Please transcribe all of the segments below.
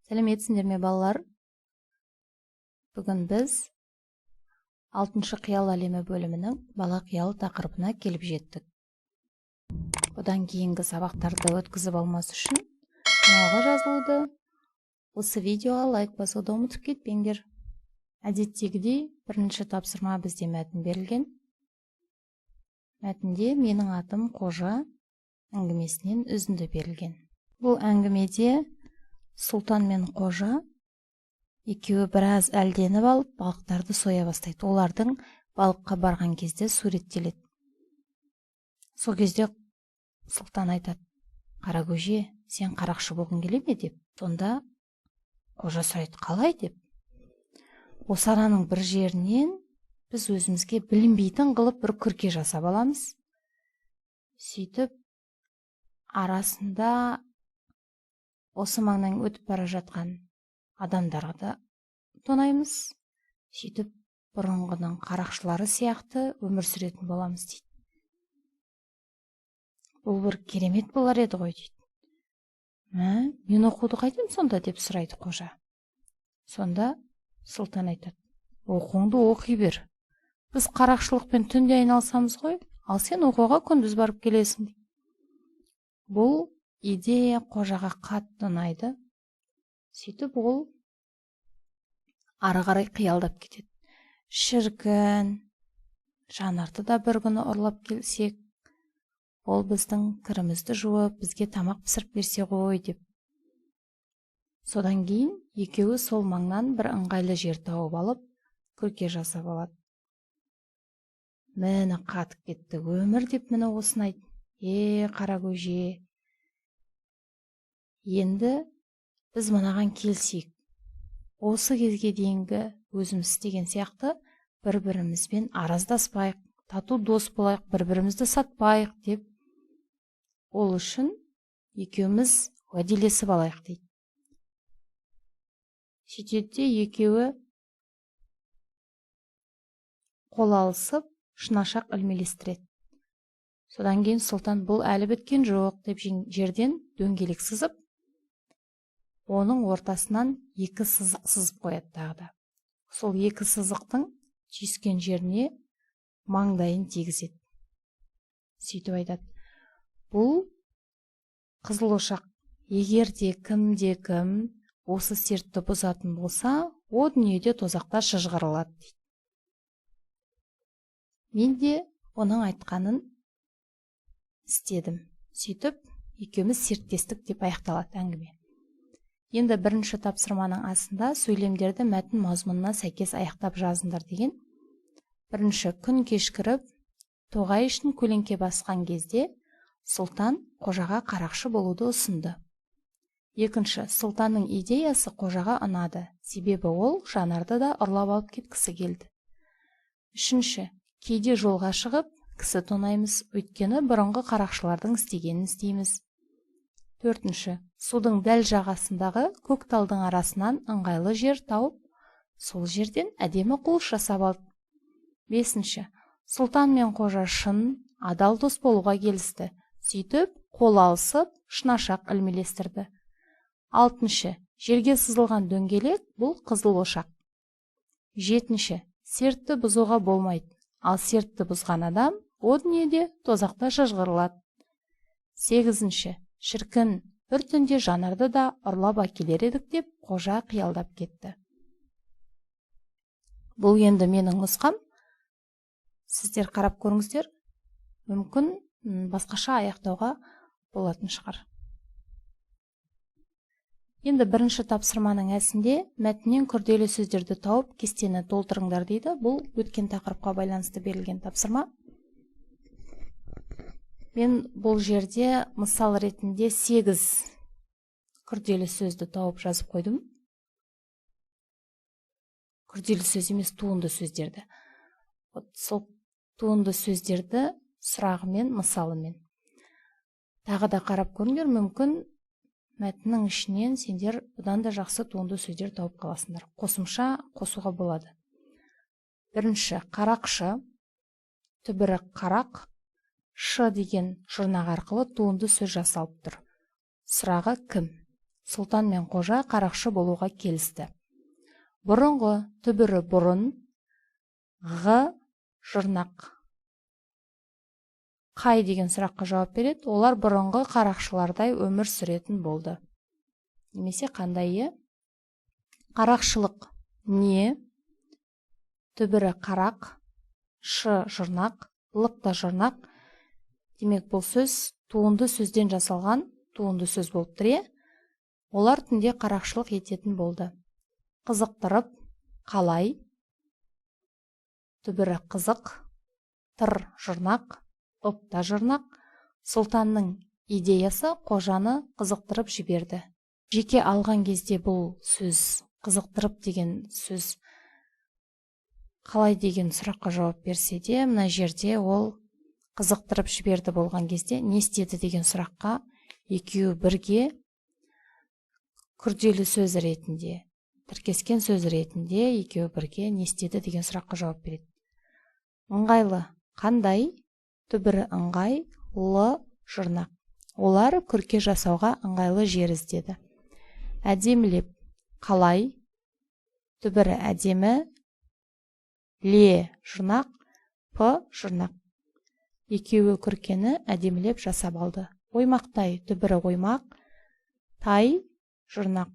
Сәлеметсіңдер ме балалар? Бүгін біз 6-шы қиял әлемі бөлімінің бала қиялы тақырыбына келіп жеттік. Одан кейінгі сабақтарды өткізіп алмас үшін каналға жазылуды, осы видеоға лайк басуды ұмытып кетпеңдер. Әдеттегідей, бірінші тапсырма бізде мәтін берілген. Мәтінде менің атым Қожа әңгімесінен үзінді берілген. Бұл әңгімеде Сұлтан мен Қожа екеуі біраз әлденіп алып балықтарды соя бастайды. Олардың балыққа барған кезде суреттеледі. Сол кезде Сұлтан айтады: "Қара көже, сен қарақшы болғың келе ме?" деп. Сонда Қожа сұрайды: "Қалай?" деп. "Осы араның бір жерінен біз өзімізге білінбейтін қылып бір күрке жасап аламыз. Сөйтіп арасында осы маңнан өтіп бара жатқан адамдарға тонаймыз. Сөйтіп бұрынғының қарақшылары сияқты өмір сүретін боламыз" дейді. "Бұл бір керемет болар еді ғой" дейді. "Мен оқуды қайтем сонда?" деп сұрайды Қожа. Сонда Сұлтан айтады: "Оқуыңды оқи бер. Біз қарақшылықпен түнде айналысамыз ғой, ал сен оқуға күндіз барып келесің" дейді. Бұл идея Қожаға қатты ұнайды. Сөйтіп ол ары қарай қиялдап кетеді. "Шіркін, Жанарды да бір күні ұрлап келсек, ол біздің кірімізді жуып, бізге тамақ пісіріп берсе ғой" деп. Содан кейін екеуі сол маңнан бір ыңғайлы жер тауып алып, күрке жасап алады. Міне қатып кетті өмір деп міне осыны айт. Қара көже, енді біз мынаған келсек, осы кезге дейінгі өзіміз істеген сияқты бір-бірімізбен араздаспайық, тату дос болайық, бір-бірімізді сатпайық деп, ол үшін екеуміз уәделесіп алайық дейді. Сөйтеді де екеуі қол алысып шынашақ ілмелестіреді. Содан кейін Сұлтан "Бұл әлі біткен жоқ" деп жерден дөңгелек сызып, оның ортасынан екі сызық сызып қояды тағы да. Сол екі сызықтың түйіскен жеріне маңдайын тигізеді. Сөйтіп айтады: "Бұл қызыл ошақ. Егер де кім осы сертті бұзатын болса, о дүниеде тозақта шыжғырылады" дейді. Мен де оның айтқанын істедім. Сөйтіп екеуміз серттестік деп аяқталады әңгіме. Енді бірінші тапсырманың астында сөйлемдерді мәтін мазмұнына сәйкес аяқтап жазыңдар деген. Бірінші: күн кешкіріп, тоғай ішін көлеңке басқан кезде Сұлтан Қожаға қарақшы болуды ұсынды. Екінші: Сұлтанның идеясы Қожаға ұнады, себебі ол Жанарды да ұрлап алып кеткісі келді. Үшінші: кейде жолға шығып, кісі тонаймыз, өйткені бұрынғы қарақшылардың істегенін істейміз. Төртінші: судың дәл жағасындағы көк талдың арасынан ыңғайлы жер тауып, сол жерден әдемі қуыс жасап алды. Бесінші: Сұлтан мен Қожа шын, адал дос болуға келісті. Сөйтіп, қол алысып, шынашақ ілмелестірді. Алтыншы: жерге сызылған дөңгелек бұл қызыл ошақ. Жетінші: сертті бұзуға болмайды, ал сертті бұзған адам о дүниеде тозақта шыжғырылады. Сегізінші: шіркін, бір түнде Жанарды да ұрлап әкелер едік деп Қожа қиялдап кетті. Бұл енді менің нұсқам. Сіздер қарап көріңіздер. Мүмкін басқаша аяқтауға болатын шығар. Енді бірінші тапсырманың әсінде мәтіннен күрделі сөздерді тауып, кестені толтырыңдар дейді. Бұл өткен тақырыпқа байланысты берілген тапсырма. Мен бұл жерде мысал ретінде 8 күрделі сөзді тауып жазып қойдым. Күрделі сөз емес, туынды сөздерді. Сол туынды сөздерді сұрағымен, мысалымен. Тағы да қарап көріңдер, мүмкін мәтіннің ішінен сендер бұдан да жақсы туынды сөздер тауып қаласыңдар. Қосымша қосуға болады. Бірінші: қарақшы, түбірі қарақ, ш деген жұрнақ арқылы туынды сөз жасалып тұр. Сұрағы кім? Сұлтан мен қожа қарақшы болуға келісті. Бұрынғы түбірі бұрын, ғы жұрнақ. Қай деген сұраққа жауап береді. Олар бұрынғы қарақшылардай өмір сүретін болды. Немесе қандай? Қарақшылық не? Түбірі қарақ, шы жұрнақ, лық та жұрнақ. Демек бұл сөз туынды сөзден жасалған туынды сөз болып тұр. Олар түнде қарақшылық ететін болды. Қызықтырып, қалай? Түбірі қызық, тыр жұрнақ, ұп та жұрнақ. Сұлтанның идеясы қожаны қызықтырып жіберді. Жеке алған кезде бұл сөз, қызықтырып деген сөз қалай деген сұраққа жауап берсе де, мына жерде ол қызықтырып жіберді болған кезде не істеді деген сұраққа екеуі бірге күрделі сөз ретінде, тіркескен сөз ретінде екеуі бірге не істеді деген сұраққа жауап береді. Ыңғайлы қандай? Түбірі ыңғай, лы жұрнақ. Олар күрке жасауға ыңғайлы жер іздеді. Әдемілеп қалай? Түбірі әдемі, ле жұрнақ, п жұрнақ. Екеуі күркені әдемілеп жасап алды. Оймақтай, түбірі оймақ, тай жұрнақ.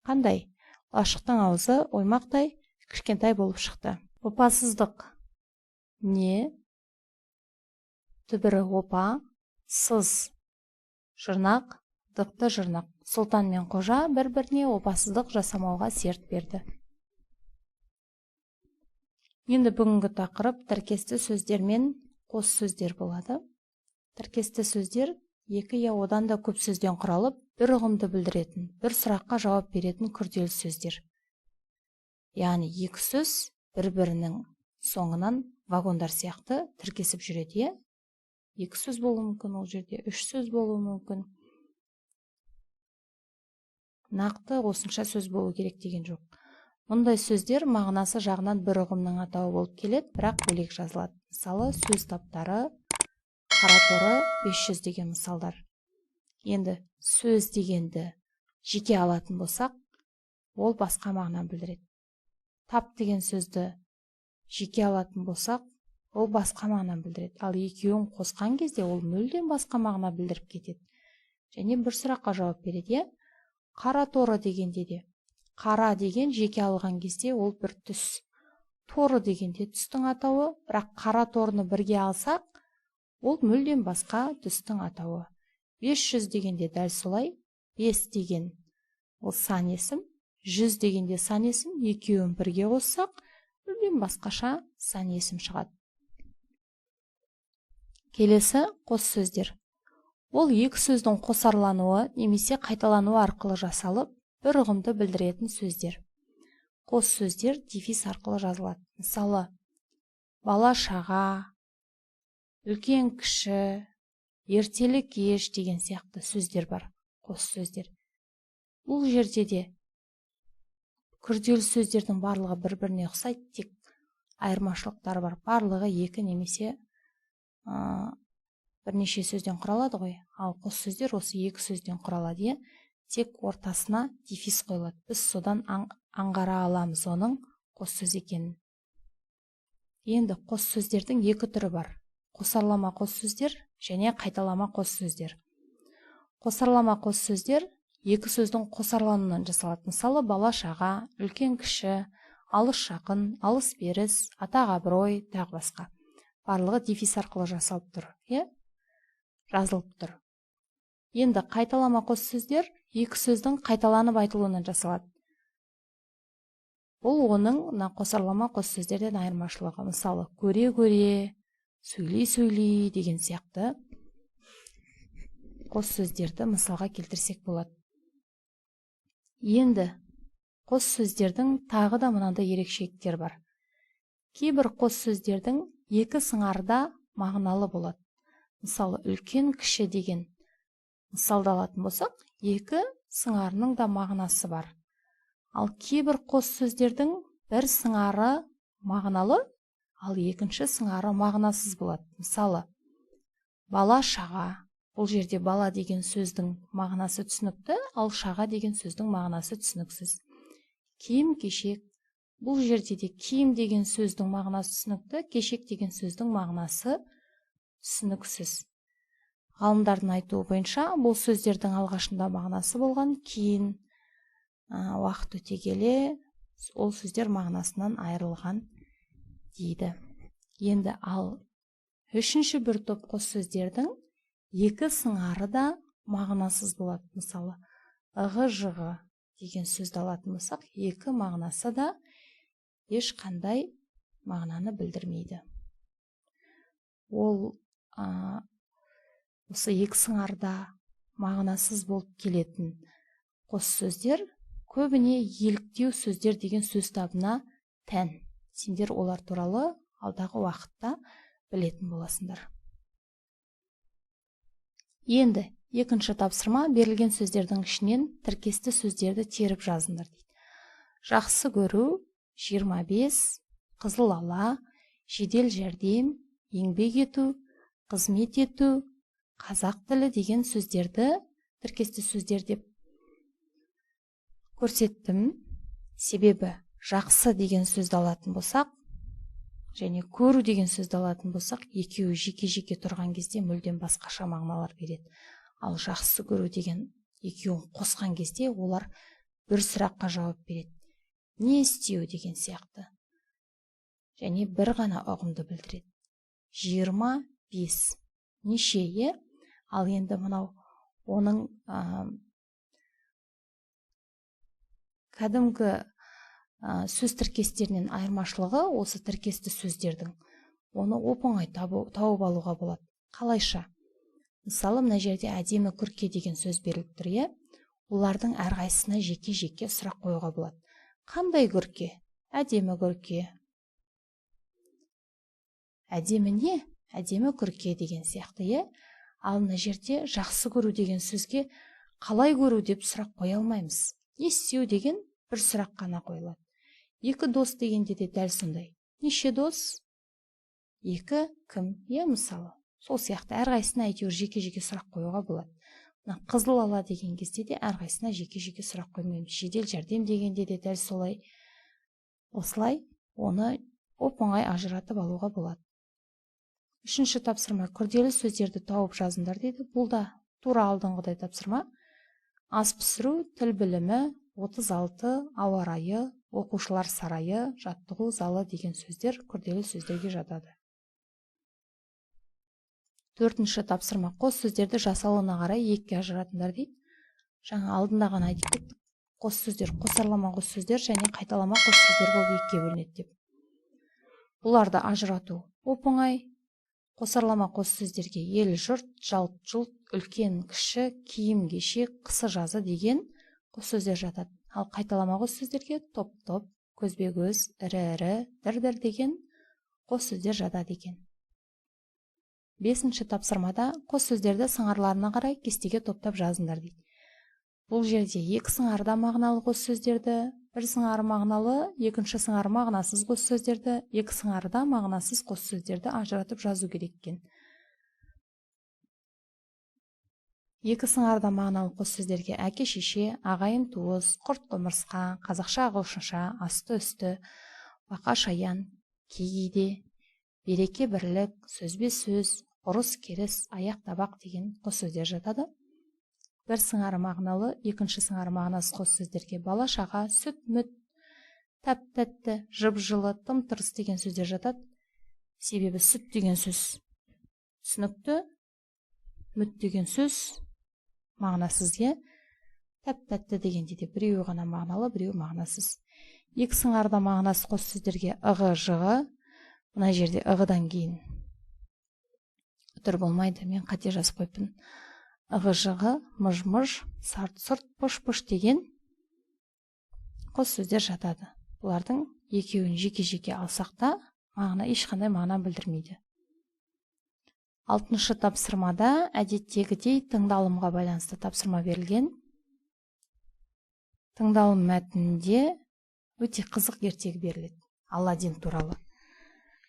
Қандай? Лашықтың аузы оймақтай кішкентай болып шықты. Опасыздық не? Түбірі опа, сыз жұрнақ, дықты жұрнақ. Сұлтан мен қожа бір-біріне опасыздық жасамауға серт берді. Енді бүгінгі тақырып тіркесті сөздер мен қос сөздер болады. Тіркесті сөздер екі я одан да көп сөзден құралып, бір ұғымды білдіретін, бір сұраққа жауап беретін күрделі сөздер. Яғни екі сөз бір-бірінің соңынан вагондар сияқты тіркесіп жүреді. Екі сөз болуы мүмкін, ол жерде үш сөз болуы мүмкін. Нақты осынша сөз болу керек деген жоқ. Мұндай сөздер мағынасы жағынан бір ұғымның атауы болып келеді, бірақ бөлек жазылады. Мысалы, сөз таптары, қараторы, 500 деген мысалдар. Енді сөз дегенді жеке алатын болсақ, ол басқа мағына білдіреді. Тап деген сөзді жеке алатын болсақ, ол басқа мағына білдіреді. Ал екеуін қосқан кезде ол мүлдем басқа мағына білдіріп кетеді. Және бір сұраққа жауап береді. Қара торы дегенде де. Қара деген жеке алған кезде ол бір түс. Торы дегенде түстің атауы, бірақ қара торыны бірге алсақ, ол мүлдем басқа түстің атауы. 500 дегенде дәл солай. 5 деген ол сан есім, 100 дегенде сан есім, екеуін бірге қоссақ, мүлдем басқаша сан есім шығады. Келесі қос сөздер. Ол екі сөздің қосарлануы немесе қайталануы арқылы жасалып, бір ұғымды білдіретін сөздер. Қос сөздер дефис арқылы жазылады. Мысалы, бала шаға, үлкен кіші, ертелі кеш деген сияқты сөздер бар. Қос сөздер. Бұл жерде де күрделі сөздердің барлығы бір-біріне ұқсайды, тек айырмашылықтар бар. Барлығы екі немесе бірнеше сөзден құралады ғой. Ал қос сөздер осы екі сөзден құралады. Тек ортасына дефис қойылады. Біз содан аңғара аламыз оның қос сөз екенін. Енді қос сөздердің екі түрі бар. Қосарлама қос сөздер және қайталама қос сөздер. Қосарлама қос сөздер екі сөздің қосарлануынан жасалады. Мысалы, бала шаға, үлкен кіші, алыс жақын, алыс беріс, атақ абырой, тағы басқа. Барлығы дефис арқылы жасалып тұр, жазылып тұр. Енді қайталама қос сөздер екі сөздің қайталанып айтылуынан жасалады. Бұл оның қосарлама қос сөздерден айырмашылығы. Мысалы, көре-көре, сөйлей-сөйлей деген сияқты қос сөздерді мысалға келтірсек болады. Енді қос сөздердің тағы да мынандай ерекшеліктер бар. Кейбір қос сөздердің екі сыңарда мағыналы болады. Мысалы, үлкен кіші деген мысалды алатын болсақ, екі сыңарының да мағынасы бар. Ал кейбір қос сөздердің бір сыңары мағыналы, ал екінші сыңары мағынасыз болады. Мысалы, бала шаға, Бұл жерде бала деген сөздің мағынасы түсінікті, ал шаға деген сөздің мағынасы түсініксіз. Киім, кешек. Бұл жерде де киім деген сөздің мағынасы түсінікті, кешек деген сөздің мағынасы түсініксіз. Ғалымдардың айтуы бойынша бұл сөздердің алғашында мағынасы болған, кейін уақыт өте келе ол сөздер мағынасынан айырылған дейді. Енді ал үшінші бір топ қос сөздердің екі сыңары да мағынасыз болады. Мысалы, ығы жығы деген сөзді алатын болсақ, екі мағынасы да ешқандай мағынаны білдірмейді. Ол осы екі сыңарда мағынасыз болып келетін қос сөздер көбіне еліктеу сөздер деген сөз табына тән. Сендер олар туралы алдағы уақытта білетін боласыңдар. Енді екінші тапсырма, берілген сөздердің ішінен тіркесті сөздерді теріп жазыңдар дейді. Жақсы көру, 25, қызыл ала, жедел жәрдем, еңбек ету, қызмет ету, қазақ тілі деген сөздерді тіркесті сөздер деп көрсеттім. Себебі жақсы деген сөзді алатын болсақ, және көру деген сөзді алатын болсақ, екеуі жеке-жеке тұрған кезде мүлдем басқаша мағыналар береді. Ал жақсы көру деген екеуін қосқан кезде олар бір сұраққа жауап береді. Не істеу деген сияқты. Және бір ғана ұғымды білдіреді. 25. Неше, е? Ал енді мынау оның кәдімгі сөз тіркестерінен айырмашылығы осы тіркесті сөздердің. Оны оп-оңай тауып алуға болады. Қалайша? Мысалы, мына жерде әдемі күрке деген сөз беріліп тұр, е? Олардың әрқайсысына жеке-жеке сұрақ қоюға болады. Қандай күрке? Әдемі күрке. Әдемі не? Әдемі күрке деген сияқты, е? Ал мына жерде жақсы көру деген сөзге қалай көру деп сұрақ қоя алмаймыз. Не істеу деген бір сұрақ қана қойылады. Екі дос дегенде де дәл сондай. Неше дос? Екі кім? Мысалы, сол сияқты әрқайсысына әйтеуір жеке-жеке сұрақ қоюға болады. Қызыл ала деген кезде де әрқайсысына жеке-жеке сұрақ қоймаймыз. Жедел жәрдем дегенде де дәл солай. Осылай оны оп-оңай ажыратып алуға болады. Үшінші тапсырма, күрделі сөздерді тауып жазыңдар дейді. Бұл да тура алдыңғыдай тапсырма. Ас пісіру, тіл білімі, 36, ауа райы, оқушылар сарайы, жаттығу залы деген сөздер күрделі сөздерге жатады. Төртінші тапсырма, қос сөздерді жасалуына қарай екіге ажыратыңдар дейді. Жаңа алдында ғана айттық, қос сөздер, қосарлама қос сөздер және қайталама қос сөздер болып екіге бөлінеді деп. Бұларды ажырату оп-оңай. Қосарлама қос сөздерге ел жұрт, жалт жұлт, үлкен кіші, киім кешек, қысы жазы деген қос сөздер жатады. Ал қайталама қос сөздерге топ-топ, көзбе-көз, ірі-ірі, дір-дір деген қос сөздер жатады екен. Бесінші тапсырмада қос сөздерді сыңарларына қарай кестеге топтап жазыңдар дейді. Бұл жерде екі сыңарда мағыналы қос сөздерді, бір сыңары мағыналы, екінші сыңары мағынасыз қос сөздерді, екі сыңарда мағынасыз қос сөздерді ажыратып жазу керек екен. Екі сыңарда мағыналы қос сөздерге әке-шеше, ағайын туыс, құрт-құмырсқа, қазақша ағылшынша, асты-үсті, бақа-шаян, кей-кейде, береке-бірлік, сөзбе-сөз, ұрыс-керіс, аяқ-табақ деген қос сөздер жатады. Бір сыңары мағыналы, екінші сыңары мағынасыз қос сөздерге бала-шаға, сүт-мүт, тәп-тәтті, жып-жылы, тым-тырыс деген сөздер жатады. Себебі сүт деген сөз түсінікті, мүт деген сөз мағынасыз, е? Тәп-тәтті дегенде де біреуі ғана мағыналы, біреуі мағынасыз. Екі сыңарда мағынасыз қос сөздерге ығы, жығы. Мына жерде ығыдан кейін үтір болмайды, мен қате жазып қойыппын. Ығы, жығы, мұж-мұж, сарт-сұрт, пұш-пұш деген қос сөздер жатады. Бұлардың екеуін жеке-жеке алсақ та, ешқандай мағына білдірмейді. Алтыншы тапсырмада әдеттегідей тыңдалымға байланысты тапсырма берілген. Тыңдалым мәтінінде өте қызық ертегі беріледі. Аладдин туралы.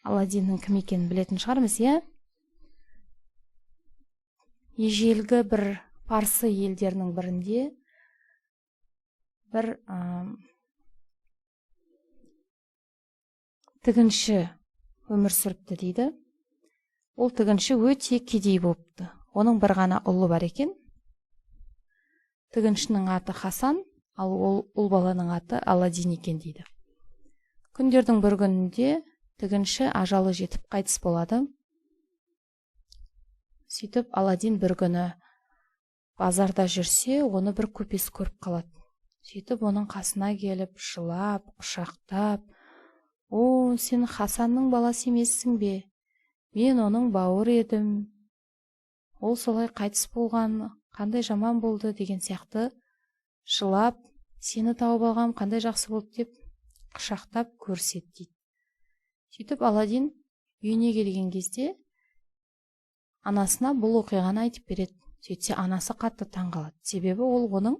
Аладдиннің кім екенін білетін шығармыз, е? ежелгі бір парсы елдерінің бірінде бір тігінші өмір сүріпті дейді. Ол тігінші өте кедей болыпты. Оның бір ғана ұлы бар екен. Тігіншінің аты Хасан, ал ұл баланың аты Аладдин екен дейді. Күндердің бір күнінде тігінші ажалы жетіп қайтыс болады. Сөйтіп Аладдин бір күні базарда жүрсе, оны бір көпес көріп қалады. Сөйтіп оның қасына келіп, жылап, құшақтап, «О, сен Хасанның баласы емессің бе? Мен оның бауыры едім. Ол солай қайтыс болған, қандай жаман болды» деген сияқты жылап, «Сені тауып алғам, қандай жақсы болды» деп құшақтап көрсет дейді. Сөйтіп Аладдин үйіне келген кезде анасына бұл оқиғаны айтып береді. Сөйтсе анасы қатты таңғалады. Себебі ол оның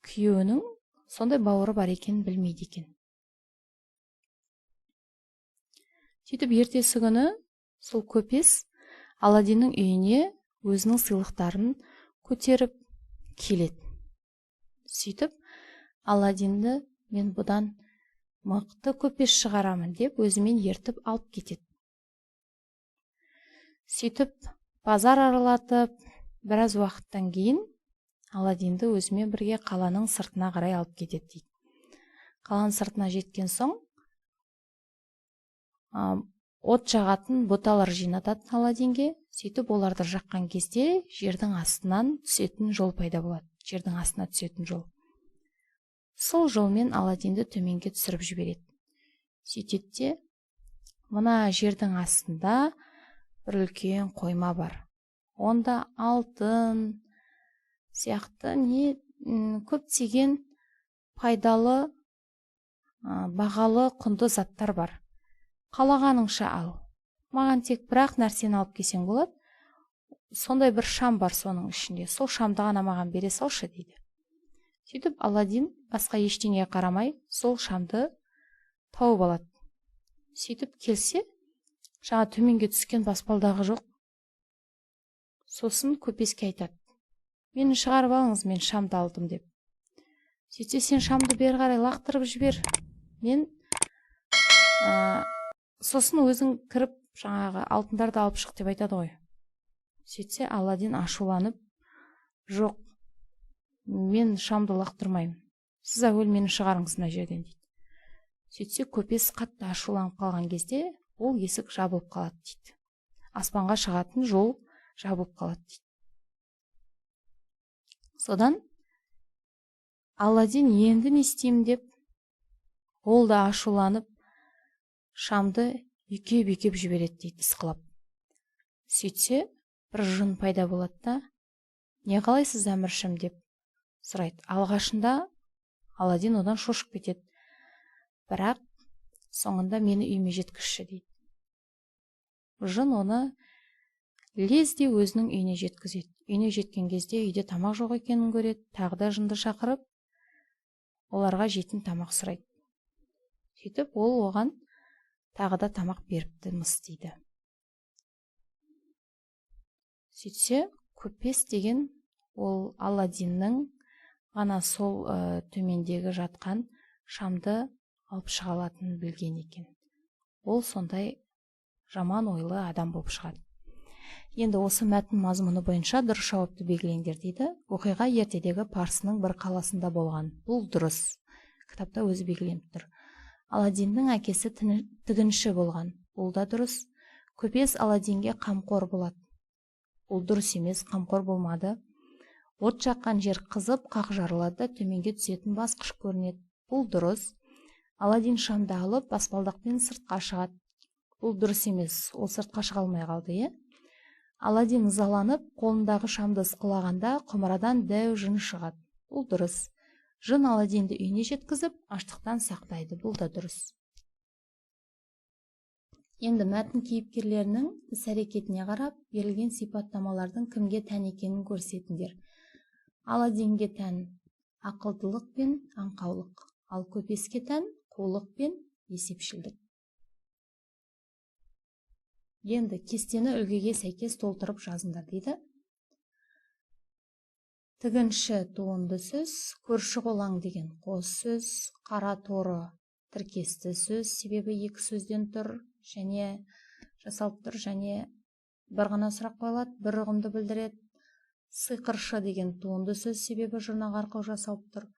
күйеуінің сондай бауыры бар екенін білмейді екен. Сөйтіп ертесі күні сол көпес Аладдиннің үйіне өзінің сыйлықтарын көтеріп келеді. Сөйтіп Аладдинді «Мен бұдан мықты көпес шығарамын» деп өзімен ертіп алып кетеді. Сөйтіп базар аралатып, біраз уақыттан кейін Аладдинді өзімен бірге қаланың сыртына қарай алып кетеді дейді. Қаланың сыртына жеткен соң от жағатын бұталар жинатады Аладдинге. Сөйтіп оларды жаққан кезде жердің астынан түсетін жол пайда болады. Жердің астына түсетін жол. Сол жолмен Аладдинді төменге түсіріп жібереді. Сөйтеді де, мына жердің астында бір үлкен қойма бар. Онда алтын сияқты көптеген пайдалы, бағалы, құнды заттар бар. Қалағаныңша ал. Маған тек бірақ нәрсені алып келсең болады. Сондай бір шам бар соның ішінде. Сол шамды ғана маған бере салшы дейді. Сөйтіп Аладдин басқа ештеңеге қарамай сол шамды тауып алады. Сөйтіп келсе, жаңа төменге түскен баспалдағы жоқ. Сосын көпеске айтады: «Мені шығарып алыңыз, мен шамды алдым» деп. Сөйтсе, «Сен шамды бері қарай лақтырып жібер. Мен сосын өзің кіріп, жаңағы алтындарды алып шық» деп айтады ғой. Сөйтсе, Аладдин ашуланып: «Жоқ, мен шамды лақтырмаймын. Сіз әуел мені шығарыңыз мына жерден» дейді. Сөйтсе, көпес қатты ашуланып қалған кезде ол есік жабылып қалады дейді. Аспанға шығатын жол жабылып қалады дейді. Содан Аладдин енді не істеймін деп, ол да ашуланып шамды үйкеп жібереді дейді, ысқылап. Сөйтсе, бір жын пайда болады да: «Не қалайсыз әміршім?» деп сұрайды. Алғашында Аладдин одан шошып кетеді. Бірақ соңында «Мені үйіме жеткізші» дейді. Жын оны лезде өзінің үйіне жеткізеді. Үйіне жеткен кезде үйде тамақ жоқ екенін көреді. Тағы да жынды шақырып, оларға жейтін тамақ сұрайды. Сөйтіп ол оған тағы да тамақ беріпті мыс дейді. Сөйтсе, көпес деген ол Аладдиннің ғана сол төмендегі жатқан шамды алып шыға алатынын білген екен. Ол сондай жаман ойлы адам болып шығады. Енді осы мәтін мазмұны бойынша дұрыс жауапты белгілеңдер дейді. Оқиға ертедегі Парсының бір қаласында болған. Бұл дұрыс. Кітапта өзі белгіленіп тұр. Аладдиннің әкесі тігінші болған. Бұл да дұрыс. Көпес Аладдинге қамқор болады. Бұл дұрыс емес, қамқор болмады. От жаққан жер қызып, қақ жарылады, төменге түсетін басқыш көрінеді. Бұл дұрыс. Аладдин шамды алып, баспалдақпен сыртқа шығады. Бұл дұрыс емес, ол сыртқа шыға алмай қалды. Аладдин ызаланып, қолындағы шамды ысқылағанда құмырадан дәу жын шығады. Бұл дұрыс. Жын Аладдинді үйіне жеткізіп, аштықтан сақтайды. Бұл да дұрыс. Енді мәтін кейіпкерлерінің іс-әрекетіне қарап, берілген сипаттамалардың кімге тән екенін көрсетіңдер. Аладдинге тән ақылдылық пен аңқаулық, ал көпеске тән қулық пен есепшілдік. Енді кестені үлгіге сәйкес толтырып жазыңдар дейді. Тігінші туынды сөз, көрші қолаң деген қос сөз, қара торы тіркесті сөз, себебі екі сөзден тұр және жасалып тұр, және бір ғана сұрақ қойылады, бір ұғымды білдіреді. Сиқыршы деген туынды сөз, себебі жұрнақ арқылы жасалып тұр.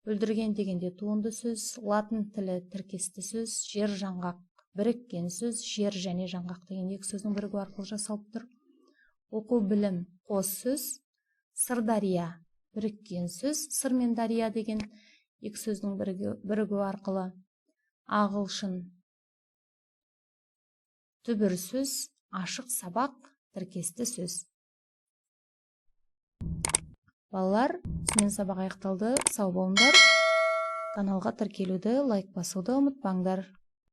Бүлдірген дегенде туынды сөз, латын тілі тіркесті сөз, жер жаңғақ біріккен сөз, жер және жаңғақ деген екі сөздің бірігу арқылы жасалып тұр. Оқу білім қос сөз, сырдария біріккен сөз, сыр мен дария деген екі сөздің бірігу арқылы. Ағылшын түбір сөз, ашық сабақ тіркесті сөз. Балалар, осымен сабақ аяқталды. Сау болыңдар. Каналға тіркелуді, лайк басуды ұмытпаңдар.